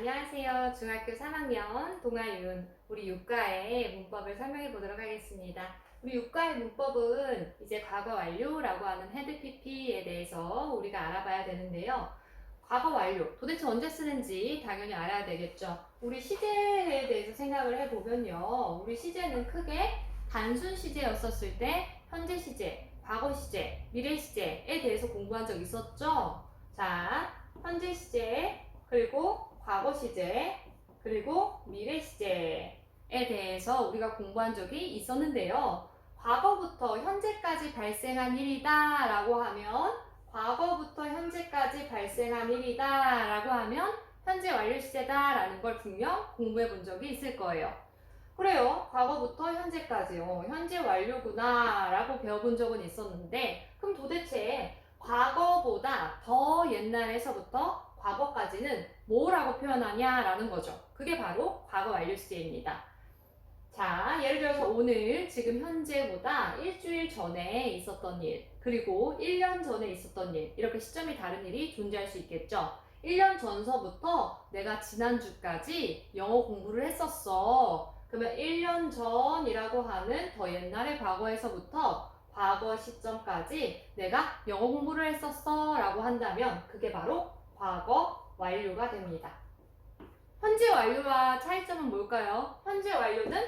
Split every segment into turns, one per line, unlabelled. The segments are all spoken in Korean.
안녕하세요. 중학교 3학년 동아윤. 우리 육가의 문법을 설명해 보도록 하겠습니다. 우리 육가의 문법은 이제 과거 완료라고 하는 헤드 PP에 대해서 우리가 알아봐야 되는데요. 과거 완료, 도대체 언제 쓰는지 당연히 알아야 되겠죠. 우리 시제에 대해서 생각을 해보면요. 우리 시제는 크게 단순 시제였었을 때 현재 시제, 과거 시제, 미래 시제에 대해서 공부한 적 있었죠? 자, 현재 시제, 그리고 과거 시제, 그리고 미래 시제에 대해서 우리가 공부한 적이 있었는데요. 과거부터 현재까지 발생한 일이다 라고 하면, 과거부터 현재까지 발생한 일이다 라고 하면 현재 완료 시제다 라는 걸 분명 공부해 본 적이 있을 거예요. 그래요. 과거부터 현재까지요. 현재 완료구나 라고 배워본 적은 있었는데, 그럼 도대체 과거보다 더 옛날에서부터 과거까지는 뭐라고 표현하냐라는 거죠. 그게 바로 과거 완료 시제입니다. 자, 예를 들어서 오늘 지금 현재보다 일주일 전에 있었던 일, 그리고 1년 전에 있었던 일, 이렇게 시점이 다른 일이 존재할 수 있겠죠. 1년 전서부터 내가 지난주까지 영어 공부를 했었어. 그러면 1년 전이라고 하는 더 옛날의 과거에서부터 과거 시점까지 내가 영어 공부를 했었어 라고 한다면 그게 바로 과거 완료가 됩니다. 현재 완료와 차이점은 뭘까요? 현재 완료는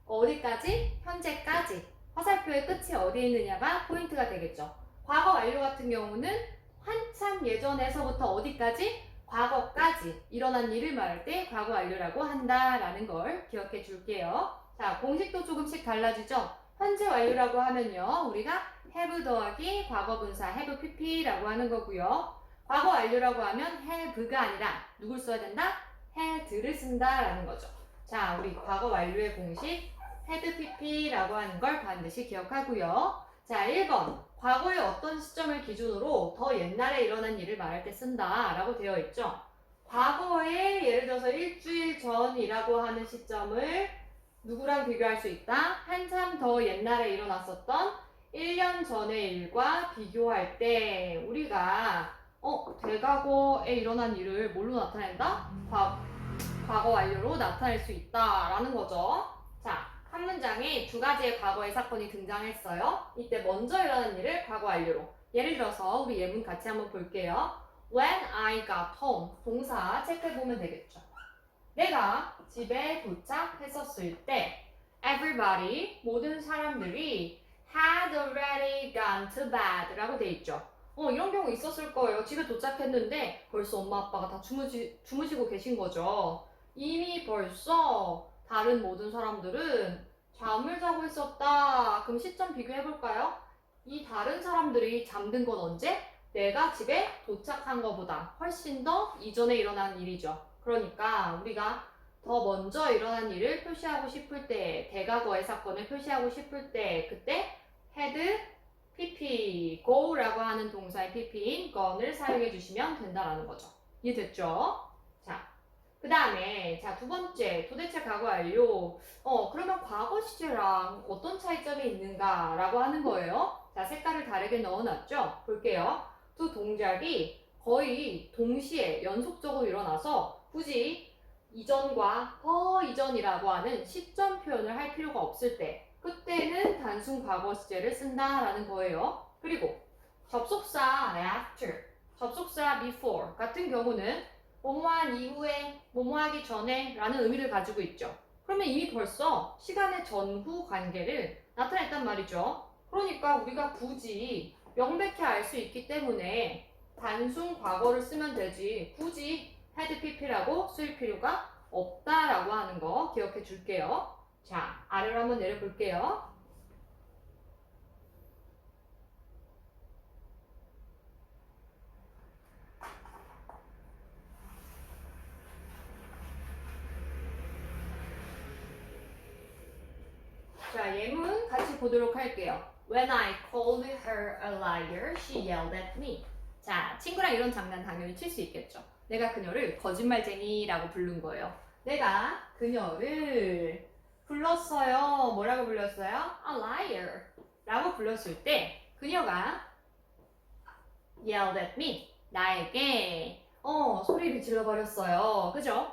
어디까지? 현재까지. 화살표의 끝이 어디에 있느냐가 포인트가 되겠죠. 과거 완료 같은 경우는 한참 예전에서부터 어디까지? 과거까지 일어난 일을 말할 때 과거 완료라고 한다라는 걸 기억해 줄게요. 자, 공식도 조금씩 달라지죠. 현재 완료라고 하면요. 우리가 have 더하기 과거분사 have pp라고 하는 거고요. 과거 완료라고 하면 have가 아니라 누굴 써야 된다? had를 쓴다라는 거죠. 자, 우리 과거 완료의 공식 had pp라고 하는 걸 반드시 기억하고요. 자, 1번. 과거의 어떤 시점을 기준으로 더 옛날에 일어난 일을 말할 때 쓴다라고 되어 있죠. 과거에 예를 들어서 일주일 전이라고 하는 시점을 누구랑 비교할 수 있다? 한참 더 옛날에 일어났었던 1년 전의 일과 비교할 때 우리가 대과거에 일어난 일을 뭘로 나타낸다? 과거 완료로 나타낼 수 있다라는 거죠. 자, 한 문장에 두 가지의 과거의 사건이 등장했어요. 이때 먼저 일어난 일을 과거 완료로. 예를 들어서 우리 예문 같이 한번 볼게요. When I got home. 동사 체크해보면 되겠죠. 내가 집에 도착했었을 때 everybody, 모든 사람들이 had already gone to bed 라고 돼 있죠. 이런 경우 있었을 거예요. 집에 도착했는데 벌써 엄마 아빠가 다 주무시고 계신 거죠. 이미 벌써 다른 모든 사람들은 잠을 자고 있었다. 그럼 시점 비교해볼까요? 이 다른 사람들이 잠든 건 언제? 내가 집에 도착한 것보다 훨씬 더 이전에 일어난 일이죠. 그러니까 우리가 더 먼저 일어난 일을 표시하고 싶을 때, 대과거의 사건을 표시하고 싶을 때, 그때 had, pp, go라고 하는 동사의 pp인 gone을 사용해 주시면 된다라는 거죠. 이해됐죠? 자, 그 다음에 자, 두 번째, 도대체 과거 완료. 그러면 과거 시제랑 어떤 차이점이 있는가라고 하는 거예요. 자, 색깔을 다르게 넣어놨죠? 볼게요. 두 동작이 거의 동시에 연속적으로 일어나서 굳이 이전과 더 이전이라고 하는 시점 표현을 할 필요가 없을 때 그때는 단순 과거 시제를 쓴다라는 거예요. 그리고 접속사 after, 접속사 before 같은 경우는 뭐뭐한 이후에, 뭐뭐하기 전에 라는 의미를 가지고 있죠. 그러면 이미 벌써 시간의 전후 관계를 나타냈단 말이죠. 그러니까 우리가 굳이 명백히 알 수 있기 때문에 단순 과거를 쓰면 되지 굳이 had pp라고 쓸 필요가 없다라고 하는 거 기억해 줄게요. 자, 아래로 한번 내려볼게요. 자, 예문 같이 보도록 할게요. When I called her a liar, she yelled at me. 자, 친구랑 이런 장난 당연히 칠 수 있겠죠. 내가 그녀를 거짓말쟁이라고 부른 거예요. 내가 그녀를 불렀어요. 뭐라고 불렀어요? A liar 라고 불렀을 때 그녀가 yelled at me. 나에게 소리를 질러버렸어요. 그죠?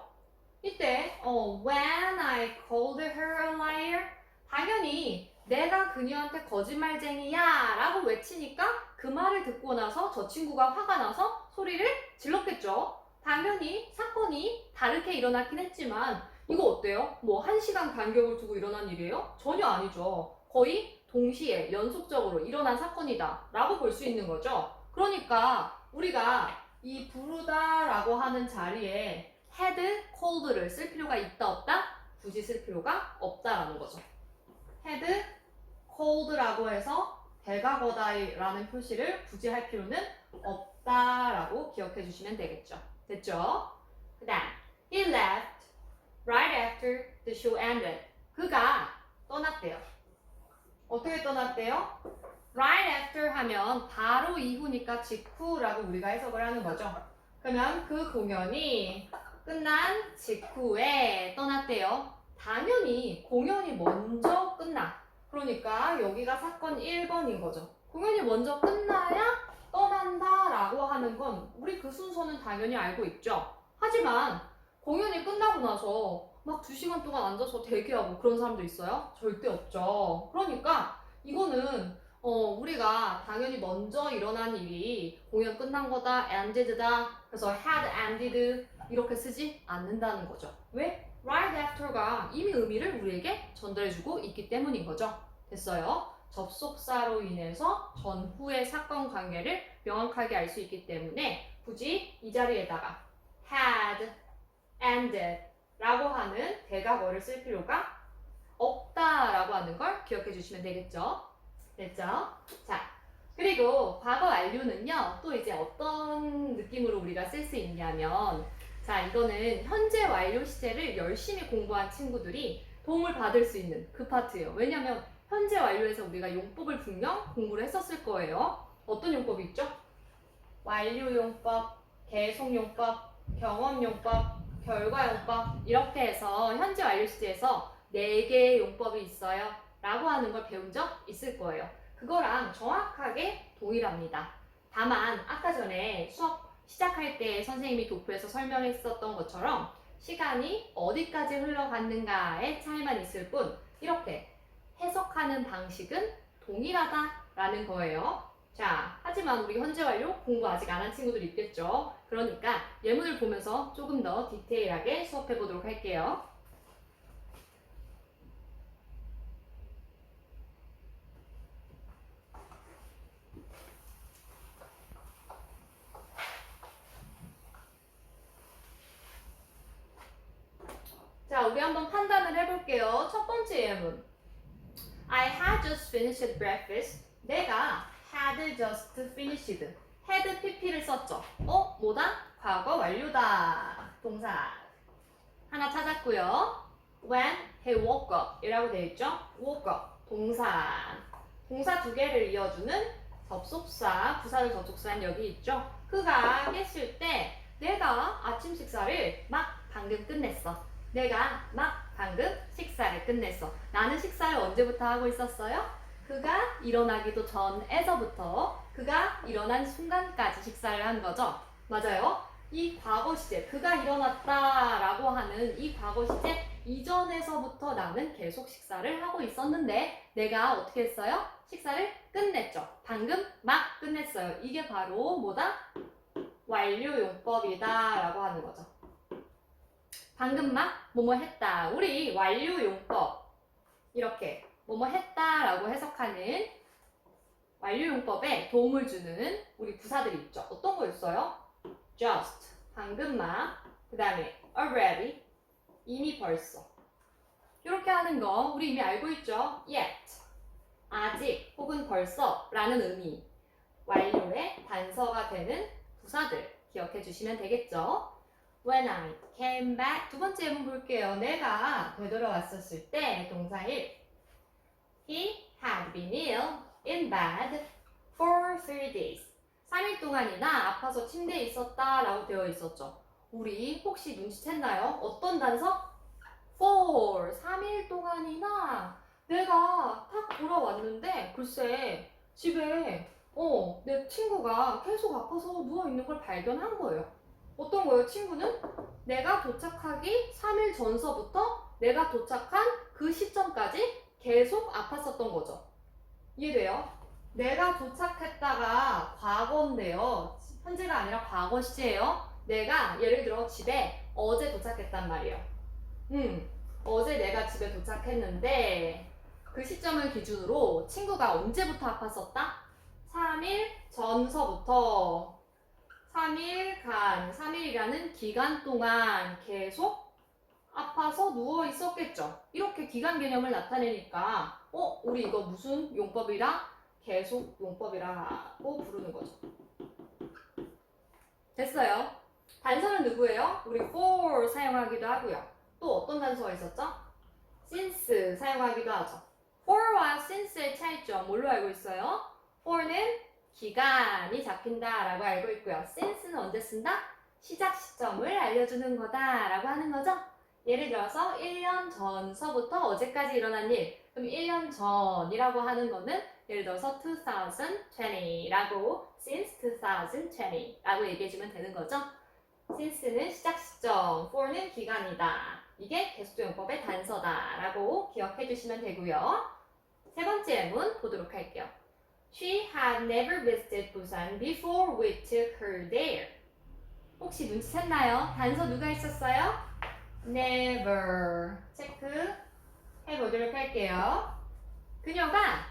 이때 when I called her a liar 당연히 내가 그녀한테 거짓말쟁이야 라고 외치니까 그 말을 듣고 나서 저 친구가 화가 나서 소리를 질렀겠죠. 당연히 사건이 다르게 일어났긴 했지만 이거 어때요? 뭐 1시간 간격을 두고 일어난 일이에요? 전혀 아니죠. 거의 동시에 연속적으로 일어난 사건이다 라고 볼 수 있는 거죠. 그러니까 우리가 이 부르다 라고 하는 자리에 had, called를 쓸 필요가 있다 없다? 굳이 쓸 필요가 없다라는 거죠. had, called라고 해서 대가거다라는 표시를 굳이 할 필요는 없다라고 기억해 주시면 되겠죠. 됐죠? 그 다음 he left right after the show ended. 그가 떠났대요. 어떻게 떠났대요? right after 하면 바로 이후니까 직후라고 우리가 해석을 하는 거죠. 그러면 그 공연이 끝난 직후에 떠났대요. 당연히 공연이 먼저 끝나. 그러니까 여기가 사건 1번인 거죠. 공연이 먼저 끝나야 떠난다 라고 하는 건 우리 그 순서는 당연히 알고 있죠. 하지만 공연이 끝나고 나서 막 2시간 동안 앉아서 대기하고 그런 사람도 있어요? 절대 없죠. 그러니까 이거는 우리가 당연히 먼저 일어난 일이 공연 끝난 거다, ended다, 그래서 had ended 이렇게 쓰지 않는다는 거죠. 왜? right after가 이미 의미를 우리에게 전달해주고 있기 때문인 거죠. 됐어요? 접속사로 인해서 전후의 사건 관계를 명확하게 알 수 있기 때문에 굳이 이 자리에다가 had, ended 라고 하는 대가어를 쓸 필요가 없다라고 하는 걸 기억해 주시면 되겠죠. 됐죠? 자, 그리고 과거 완료는요, 또 이제 어떤 느낌으로 우리가 쓸 수 있냐면, 자, 이거는 현재 완료 시제를 열심히 공부한 친구들이 도움을 받을 수 있는 그 파트예요. 왜냐면 현재 완료에서 우리가 용법을 분명 공부를 했었을 거예요. 어떤 용법이 있죠? 완료용법, 계속용법, 경험용법, 결과용법 이렇게 해서 현재 완료 시제에서 4개의 용법이 있어요. 라고 하는 걸 배운 적 있을 거예요. 그거랑 정확하게 동일합니다. 다만 아까 전에 수업 시작할 때 선생님이 도표에서 설명했었던 것처럼 시간이 어디까지 흘러갔는가의 차이만 있을 뿐 이렇게 해석하는 방식은 동일하다라는 거예요. 자, 하지만 우리 현재 완료 공부 아직 안 한 친구들이 있겠죠. 그러니까 예문을 보면서 조금 더 디테일하게 수업해 보도록 할게요. 자, 우리 한번 판단을 해볼게요. 첫 번째 예문. I had just finished breakfast. 내가 had just finished. had pp를 썼죠. 뭐다? 과거 완료다. 동사. 하나 찾았고요. When he woke up 이라고 되어 있죠. woke up. 동사. 동사 2개를 이어주는 접속사, 부사절 접속사는 여기 있죠. 그가 깼을 때 내가 아침 식사를 막 방금 끝냈어. 내가 막 방금 식사를 끝냈어. 나는 식사를 언제부터 하고 있었어요? 그가 일어나기도 전에서부터 그가 일어난 순간까지 식사를 한 거죠. 맞아요? 이 과거 시제, 그가 일어났다 라고 하는 이 과거 시제 이전에서부터 나는 계속 식사를 하고 있었는데 내가 어떻게 했어요? 식사를 끝냈죠. 방금 막 끝냈어요. 이게 바로 뭐다? 완료용법이다 라고 하는 거죠. 방금 막 뭐뭐 했다. 우리 완료용법 이렇게 뭐뭐 했다라고 해석하는 완료용법에 도움을 주는 우리 부사들이 있죠. 어떤 거였어요? just, 방금 막, 그 다음에 already, 이미 벌써. 이렇게 하는 거 우리 이미 알고 있죠? yet, 아직 혹은 벌써 라는 의미. 완료의 단서가 되는 부사들 기억해 주시면 되겠죠? When I came back. 두 번째 예문 볼게요. 내가 되돌아왔었을 때 동사 1. He had been ill in bed for 3 days. 3일 동안이나 아파서 침대에 있었다 라고 되어 있었죠. 우리 혹시 눈치챘나요? 어떤 단서? for 3일 동안이나 내가 딱 돌아왔는데 글쎄 집에 내 친구가 계속 아파서 누워있는 걸 발견한 거예요. 어떤 거예요? 친구는 내가 도착하기 3일 전서부터 내가 도착한 그 시점까지 계속 아팠었던 거죠. 이해돼요? 내가 도착했다가 과거인데요. 현재가 아니라 과거 시제예요. 내가 예를 들어 집에 어제 도착했단 말이에요. 어제 내가 집에 도착했는데 그 시점을 기준으로 친구가 언제부터 아팠었다? 3일 전서부터 3일간, 3일이라는 기간 동안 계속 아파서 누워 있었겠죠. 이렇게 기간 개념을 나타내니까 우리 이거 무슨 용법이라? 계속 용법이라고 부르는 거죠. 됐어요. 단서는 누구예요? 우리 for 사용하기도 하고요. 또 어떤 단서가 있었죠? since 사용하기도 하죠. for와 since의 차이점 뭘로 알고 있어요? for는 기간이 잡힌다라고 알고 있고요. since는 언제 쓴다? 시작 시점을 알려주는 거다라고 하는 거죠. 예를 들어서 1년 전서부터 어제까지 일어난 일. 그럼 1년 전이라고 하는 거는 예를 들어서 2020라고 since 2020라고 얘기해주면 되는 거죠. since는 시작 시점, for는 기간이다. 이게 계속적 용법의 단서다라고 기억해 주시면 되고요. 세 번째 예문 보도록 할게요. She had never visited Busan before we took her there. 혹시 눈치챘나요? 단서 누가 있었어요? never. 체크해 보도록 할게요. 그녀가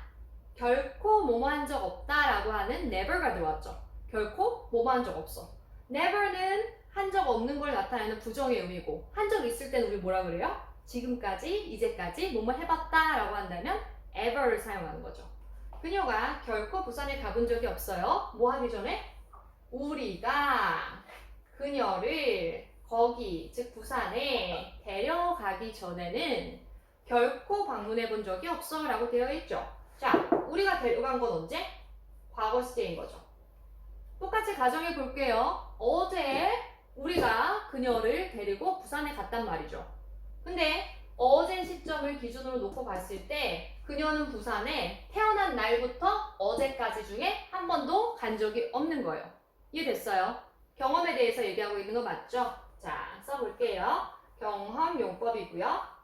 결코 뭐뭐 한 적 없다라고 하는 never가 들어왔죠. 결코 뭐뭐 한 적 없어. never는 한 적 없는 걸 나타내는 부정의 의미고 한 적 있을 때는 우리 뭐라 그래요? 지금까지, 이제까지 뭐뭐 해봤다 라고 한다면 ever를 사용하는 거죠. 그녀가 결코 부산에 가본 적이 없어요. 뭐 하기 전에? 우리가 그녀를 거기, 즉 부산에 데려가기 전에는 결코 방문해 본 적이 없어 라고 되어 있죠. 자, 우리가 데려간 건 언제? 과거 시제인 거죠. 똑같이 가정해 볼게요. 어제 우리가 그녀를 데리고 부산에 갔단 말이죠. 근데 어제 시점을 기준으로 놓고 봤을 때 그녀는 부산에 태어난 날부터 어제까지 중에 한 번도 간 적이 없는 거예요. 이해됐어요? 경험에 대해서 얘기하고 있는 거 맞죠? 자, 써볼게요. 경험 용법이고요.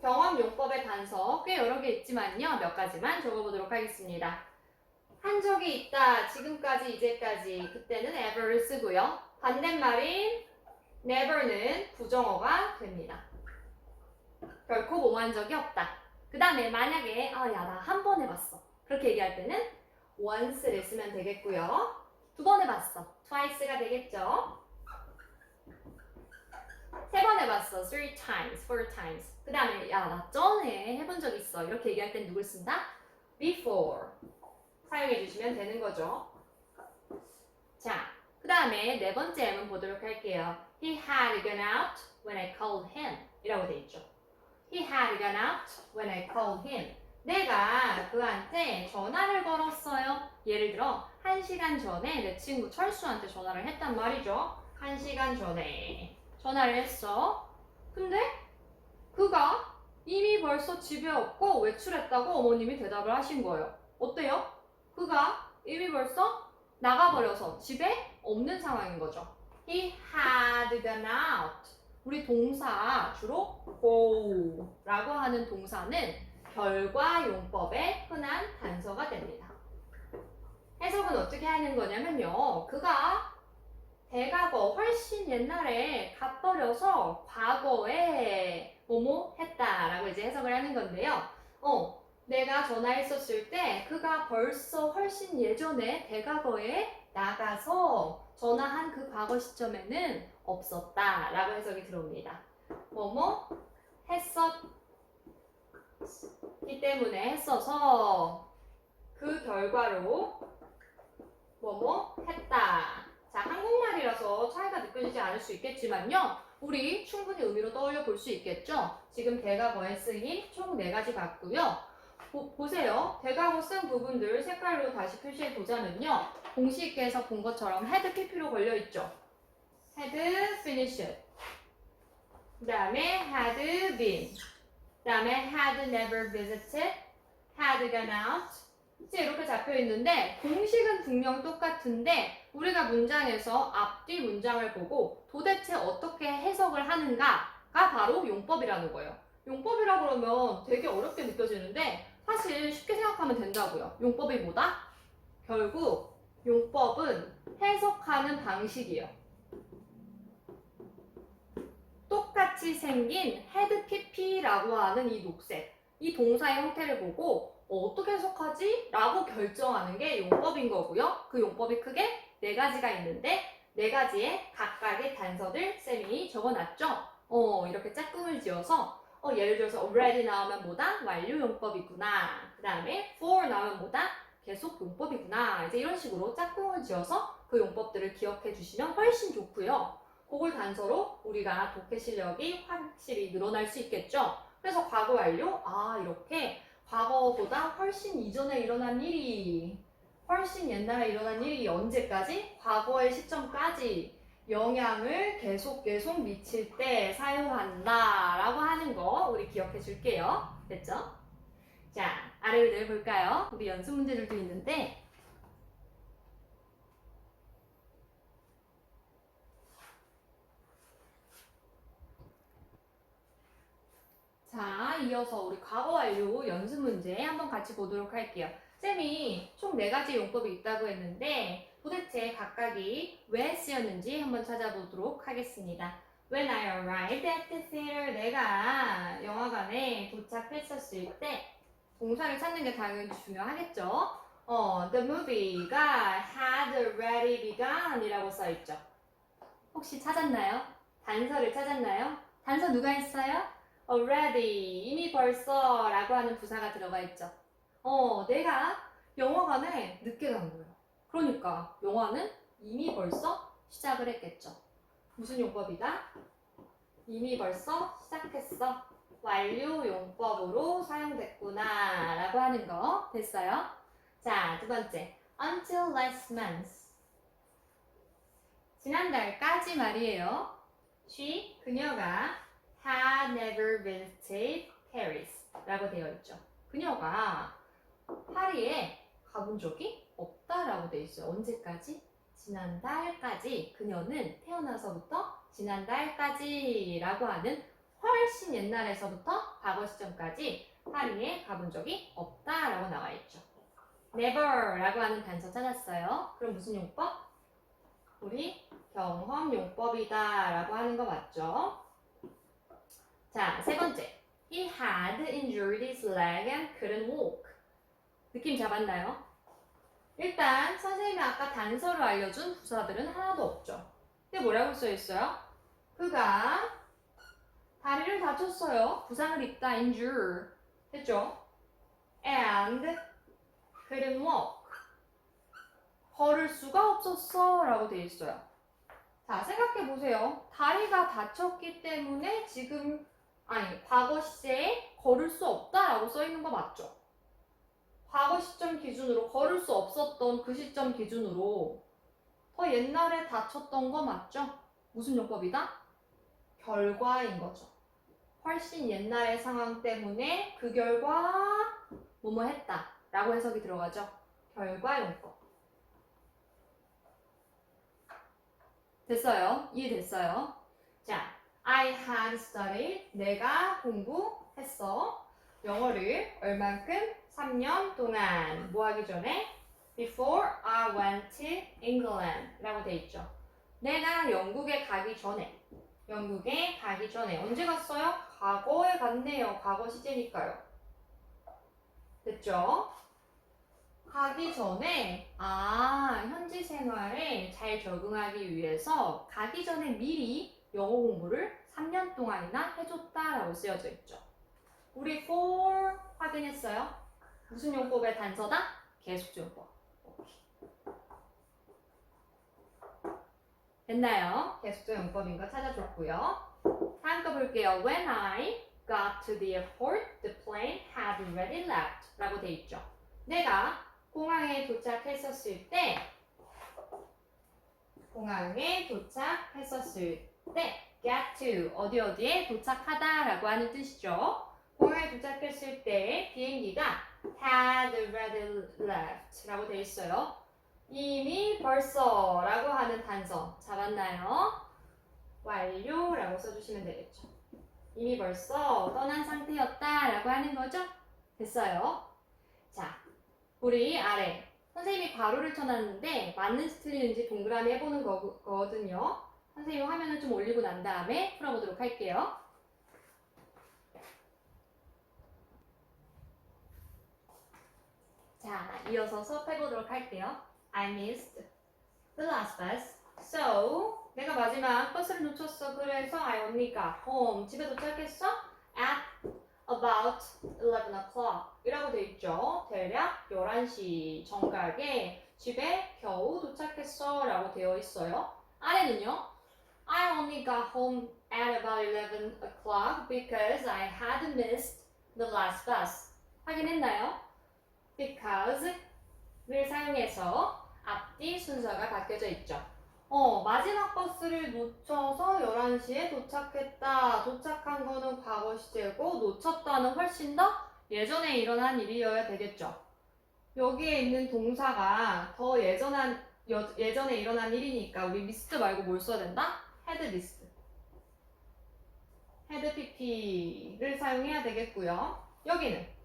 경험 용법의 단서 꽤 여러 개 있지만요. 몇 가지만 적어보도록 하겠습니다. 한 적이 있다. 지금까지, 이제까지. 그때는 ever를 쓰고요. 반대말인 never는 부정어가 됩니다. 결코 뭐뭐 한 적이 없다. 그 다음에 만약에 야 나 한 번 해봤어. 그렇게 얘기할 때는 once를 쓰면 되겠고요. 두 번 해봤어. twice가 되겠죠. 세 번 해봤어. three times, four times. 그 다음에 야 나 전에 해본 적 있어. 이렇게 얘기할 땐 누굴 쓴다? before 사용해 주시면 되는 거죠. 자, 그 다음에 네 번째 예문 보도록 할게요. He had gone out when I called him 이라고 돼 있죠. He had gone out when I called him. 내가 그한테 전화를 걸었어요. 예를 들어 1시간 전에 내 친구 철수한테 전화를 했단 말이죠. 1시간 전에 전화를 했어. 근데 그가 이미 벌써 집에 없고 외출했다고 어머님이 대답을 하신 거예요. 어때요? 그가 이미 벌써 나가버려서 집에 없는 상황인 거죠. He had gone out. 우리 동사 주로 go라고 하는 동사는 결과 용법의 흔한 단서가 됩니다. 해석은 어떻게 하는 거냐면요. 그가 대과거 훨씬 옛날에 가버려서 과거에 뭐뭐 했다라고 이제 해석을 하는 건데요. 내가 전화했었을 때 그가 벌써 훨씬 예전에 대과거에 나가서 전화한 그 과거 시점에는 없었다라고 해석이 들어옵니다. 뭐뭐 했었기 때문에 했어서 그 결과로 뭐뭐 했다. 자, 한국말이라서 차이가 느껴지지 않을 수 있겠지만요. 우리 충분히 의미로 떠올려 볼 수 있겠죠? 지금 대과거에 쓰인 총 4가지 같고요. 보세요. 대과거 쓴 부분들 색깔로 다시 표시해 보자면요. 공식에서 본 것처럼 had pp로 걸려 있죠. had finished. 그 다음에 had been. 그 다음에 had never visited. had gone out. 이제 이렇게 잡혀 있는데 공식은 분명 똑같은데 우리가 문장에서 앞뒤 문장을 보고 도대체 어떻게 해석을 하는가가 바로 용법이라는 거예요. 용법이라 그러면 되게 어렵게 느껴지는데 사실 쉽게 생각하면 된다고요. 용법이 뭐다? 결국 용법은 해석하는 방식이에요. 똑같이 생긴 헤드 PP라고 하는 이 녹색, 이 동사의 형태를 보고 어떻게 해석하지? 라고 결정하는 게 용법인 거고요. 그 용법이 크게 네 가지가 있는데 네 가지의 각각의 단서들 쌤이 적어놨죠. 이렇게 짝꿍을 지어서 예를 들어서 already 나오면 뭐다? 완료 용법이구나. 그 다음에 for 나오면 뭐다? 계속 용법이구나. 이제 이런 식으로 짝꿍을 지어서 그 용법들을 기억해 주시면 훨씬 좋고요. 그걸 단서로 우리가 독해 실력이 확실히 늘어날 수 있겠죠. 그래서 과거 완료, 이렇게 과거보다 훨씬 이전에 일어난 일이, 훨씬 옛날에 일어난 일이 언제까지? 과거의 시점까지 영향을 계속 미칠 때 사용한다 라고 하는 거 우리 기억해 줄게요. 됐죠? 자, 아래를 내려볼까요? 우리 연습 문제들도 있는데 자, 이어서 우리 과거 완료 연습 문제 한번 같이 보도록 할게요. 쌤이 총 4가지 용법이 있다고 했는데 도대체 각각이 왜 쓰였는지 한번 찾아보도록 하겠습니다. When I arrived at the theater, 내가 영화관에 도착했었을 때 동사를 찾는 게 당연히 중요하겠죠. The movie가 had already begun 이라고 써있죠. 혹시 찾았나요? 단서를 찾았나요? 단서 누가 했어요? already, 이미 벌써 라고 하는 부사가 들어가 있죠. 내가 영화관에 늦게 간 거예요. 그러니까 영화는 이미 벌써 시작을 했겠죠. 무슨 용법이다? 이미 벌써 시작했어. 완료 용법으로 사용됐구나 라고 하는 거 됐어요? 자, 두 번째. until last month. 지난달까지 말이에요. 그녀가 had never visited Paris 라고 되어 있죠. 그녀가 파리에 가본 적이 없다라고 되어 있어요. 언제까지? 지난달까지. 그녀는 태어나서부터 지난달까지 라고 하는 훨씬 옛날에서부터 과거 시점까지 파리에 가본 적이 없다라고 나와 있죠. never 라고 하는 단서 찾았어요. 그럼 무슨 용법? 우리 경험 용법이다 라고 하는 거 맞죠? 자, 세 번째. He had injured his leg and couldn't walk. 느낌 잡았나요? 일단 선생님이 아까 단서를 알려준 부사들은 하나도 없죠. 근데 뭐라고 써있어요? 그가 다리를 다쳤어요. 부상을 입다, injure. 됐죠? And couldn't walk. 걸을 수가 없었어 라고 되어 있어요. 자, 생각해보세요. 다리가 다쳤기 때문에 지금 과거 시제에 걸을 수 없다라고 써있는 거 맞죠? 과거 시점 기준으로 걸을 수 없었던 그 시점 기준으로 더 옛날에 다쳤던 거 맞죠? 무슨 용법이다? 결과인 거죠. 훨씬 옛날의 상황 때문에 그 결과 뭐뭐 했다 라고 해석이 들어가죠. 결과 용법. 됐어요? 이해됐어요? 자, I had studied. 내가 공부했어. 영어를 얼만큼? 3년 동안. 뭐 하기 전에? Before I went to England 라고 돼 있죠. 내가 영국에 가기 전에. 언제 갔어요? 과거에 갔네요. 과거 시제니까요. 됐죠? 가기 전에 현지 생활에 잘 적응하기 위해서 가기 전에 미리 영어 공부를 3년 동안이나 해줬다라고 쓰여져 있죠. 우리 for 확인했어요? 무슨 용법의 단서다? 계속적 용법. 됐나요? 계속적 용법인 거 찾아줬고요. 다음 거 볼게요. When I got to the airport, the plane had already left 라고 돼 있죠. 내가 공항에 도착했었을 때 get to 어디에 도착하다 라고 하는 뜻이죠. 공항에 도착했을 때 비행기가 had already left 라고 되어 있어요. 이미 벌써 라고 하는 단서 잡았나요? 완료라고 써주시면 되겠죠. 이미 벌써 떠난 상태였다 라고 하는 거죠? 됐어요. 자, 우리 아래 선생님이 괄호를 쳐놨는데 맞는지 틀리는지 동그라미 해보는 거거든요. 선생님 화면을 좀 올리고 난 다음에 풀어보도록 할게요. 자, 이어서 수업해보도록 할게요. I missed the last bus. So, 내가 마지막 버스를 놓쳤어. 그래서 I only got home. 집에 도착했어? At about 11 o'clock. 이라고 돼 있죠. 대략 11시 정각에 집에 겨우 도착했어. 라고 되어 있어요. 아래는요. I only got home at about 11 o'clock because I had missed the last bus. 확인했나요? because를 사용해서 앞뒤 순서가 바뀌어져 있죠. 마지막 버스를 놓쳐서 11시에 도착했다. 도착한 거는 과거 시제고 놓쳤다는 훨씬 더 예전에 일어난 일이어야 되겠죠. 여기에 있는 동사가 더 예전에 일어난 일이니까 우리 missed 말고 뭘 써야 된다? had missed. had pp를 사용해야 되겠고요. 여기는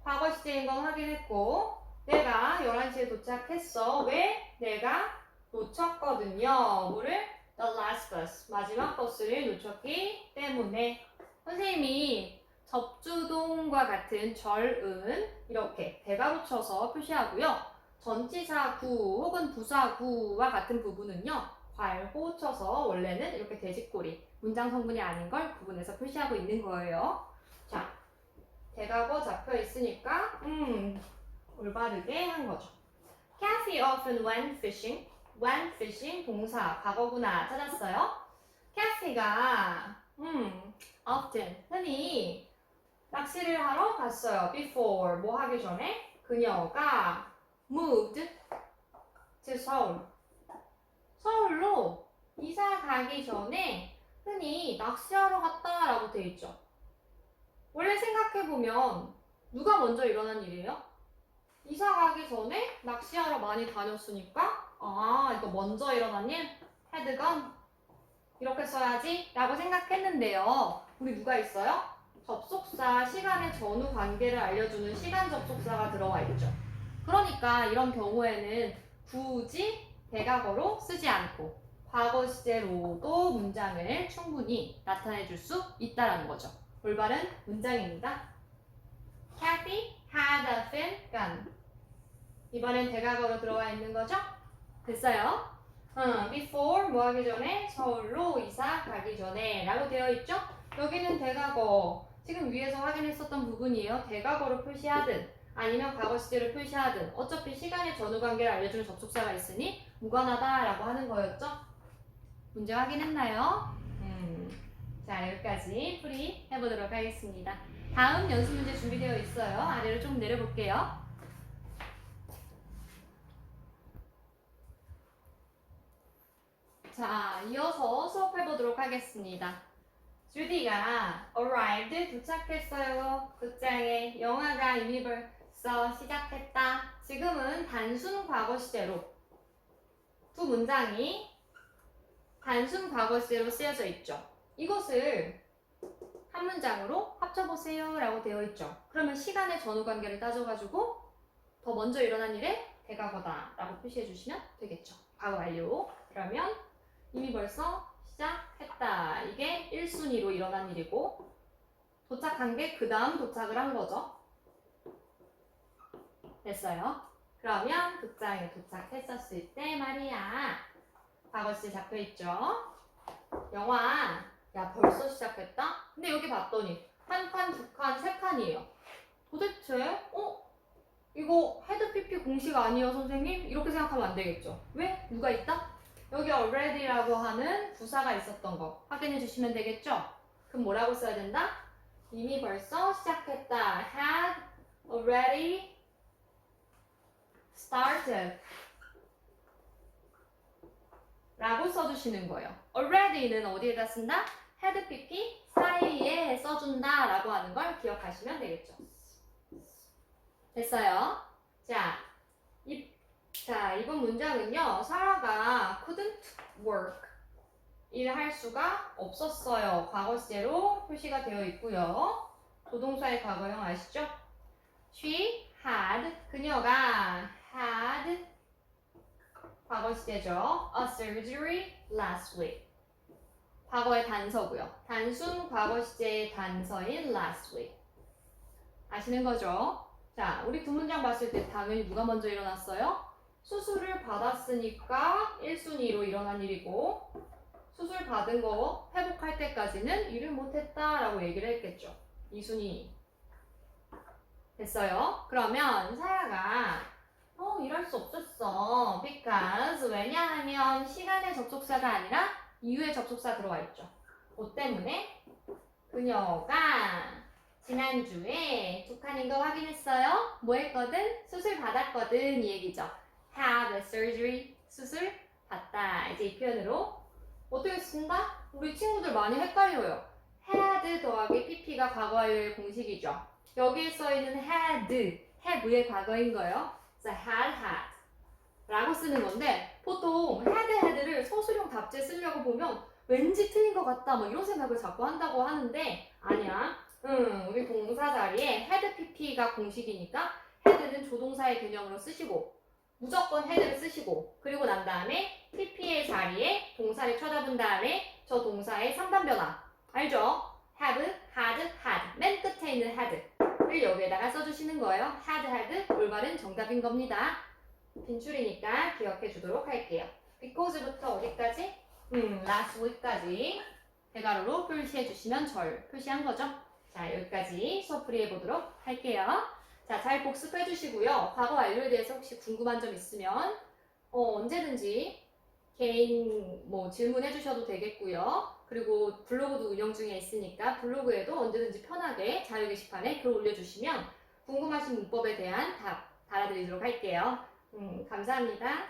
과거 시제인 건 확인했고 내가 11시에 도착했어. 왜? 내가 놓쳤거든요. 뭐를? The last bus. 마지막 버스를 놓쳤기 때문에 선생님이 접주동과 같은 절은 이렇게 대가로 쳐서 표시하고요. 전치사 구 혹은 부사 구와 같은 부분은요. 괄호 쳐서 원래는 이렇게 돼지꼬리 문장 성분이 아닌 걸 구분해서 표시하고 있는 거예요. 자, 대가고 잡혀 있으니까 올바르게 한 거죠. Kathy often went fishing. went fishing 동사 과거구나 찾았어요. Kathy가 often 흔히 낚시를 하러 갔어요. Before 뭐 하기 전에 그녀가 moved to Seoul. 서울로 이사 가기 전에 흔히 낚시하러 갔다라고 돼 있죠. 원래 생각해보면 누가 먼저 일어난 일이에요? 이사 가기 전에 낚시하러 많이 다녔으니까 이거 먼저 일어난 일? had gone? 이렇게 써야지 라고 생각했는데요. 우리 누가 있어요? 접속사, 시간의 전후 관계를 알려주는 시간 접속사가 들어와 있죠. 그러니까 이런 경우에는 굳이 대각어로 쓰지 않고 과거 시제로도 문장을 충분히 나타내 줄 수 있다는 거죠. 올바른 문장입니다. Kathy had a fin gun. 이번엔 대각어로 들어와 있는 거죠? 됐어요? before 뭐 하기 전에 서울로 이사 가기 전에 라고 되어 있죠? 여기는 대각어. 지금 위에서 확인했었던 부분이에요. 대각어로 표시하든 아니면 과거 시제로 표시하든 어차피 시간의 전후 관계를 알려주는 접속사가 있으니 무관하다라고 하는 거였죠? 문제 확인했나요? 자, 여기까지 풀이 해보도록 하겠습니다. 다음 연습 문제 준비되어 있어요. 아래로 좀 내려볼게요. 자, 이어서 수업해보도록 하겠습니다. 주디가 arrived 도착했어요. 극장에 영화가 이미 벌써 시작했다. 지금은 단순 과거 시제로 두 문장이 단순 과거 시제로 쓰여져 있죠. 이것을 한 문장으로 합쳐보세요 라고 되어 있죠. 그러면 시간의 전후 관계를 따져가지고 더 먼저 일어난 일에 대과거다 라고 표시해 주시면 되겠죠. 과거 완료. 그러면 이미 벌써 시작했다. 이게 1순위로 일어난 일이고 도착한 게 그 다음 도착을 한 거죠. 됐어요. 그러면 극장에 도착했었을 때 말이야. 과거시제 잡혀있죠. 영화 야 벌써 시작했다? 근데 여기 봤더니 한 칸, 두 칸, 세 칸이에요. 도대체 이거 헤드 PP 공식 아니에요 선생님? 이렇게 생각하면 안 되겠죠. 왜? 누가 있다? 여기 already라고 하는 부사가 있었던 거 확인해 주시면 되겠죠? 그럼 뭐라고 써야 된다? 이미 벌써 시작했다. had already started 라고 써주시는 거예요. already는 어디에다 쓴다? had pp 사이에 써준다 라고 하는 걸 기억하시면 되겠죠. 됐어요. 자, 이 자, 이번 문장은요. 사라가 couldn't work. 일할 수가 없었어요. 과거 시제로 표시가 되어 있고요. 조동사의 과거형 아시죠? She had, 그녀가 had, 과거 시제죠. A surgery last week. 과거의 단서고요. 단순 과거 시제의 단서인 last week. 아시는 거죠? 자, 우리 두 문장 봤을 때 당연히 누가 먼저 일어났어요? 수술을 받았으니까 1순위로 일어난 일이고 수술 받은 거 회복할 때까지는 일을 못했다라고 얘기를 했겠죠. 2순위. 됐어요? 그러면 사야가 일할 수 없었어. because 왜냐하면 시간의 접속사가 아니라 이유의 접속사 들어와 있죠. 뭐 때문에? 그녀가 지난주에 북한인 거 확인했어요? 뭐 했거든? 수술 받았거든 이 얘기죠. have a surgery 수술 받다. 이제 이 표현으로 어떻게 쓴다? 우리 친구들 많이 헷갈려요. had 더하기 pp가 과거 완료의 공식이죠. 여기에 써있는 had, have의 과거인 거예요. 그래서 had 라고 쓰는 건데 보통 had를 서술형 답지에 쓰려고 보면 왠지 틀린 것 같다 뭐 이런 생각을 자꾸 한다고 하는데 아니야. 우리 동사 자리에 had pp가 공식이니까 had는 조동사의 개념으로 쓰시고 무조건 had를 쓰시고 그리고 난 다음에 pp의 자리에 동사를 쳐다본 다음에 저 동사의 3번 변화 알죠? have, had, 맨 끝에 있는 had를 여기에다가 써주시는 거예요. had 올바른 정답인 겁니다. 빈줄이니까 기억해 주도록 할게요. because부터 어디까지? last week까지 대괄호로 표시해 주시면 절 표시한 거죠. 자, 여기까지 수업풀이 해보도록 할게요. 자, 잘 복습해 주시고요. 과거 완료에 대해서 혹시 궁금한 점 있으면 언제든지 개인 질문해 주셔도 되겠고요. 그리고 블로그도 운영 중에 있으니까 블로그에도 언제든지 편하게 자유 게시판에 글 올려주시면 궁금하신 문법에 대한 답 달아드리도록 할게요. 감사합니다.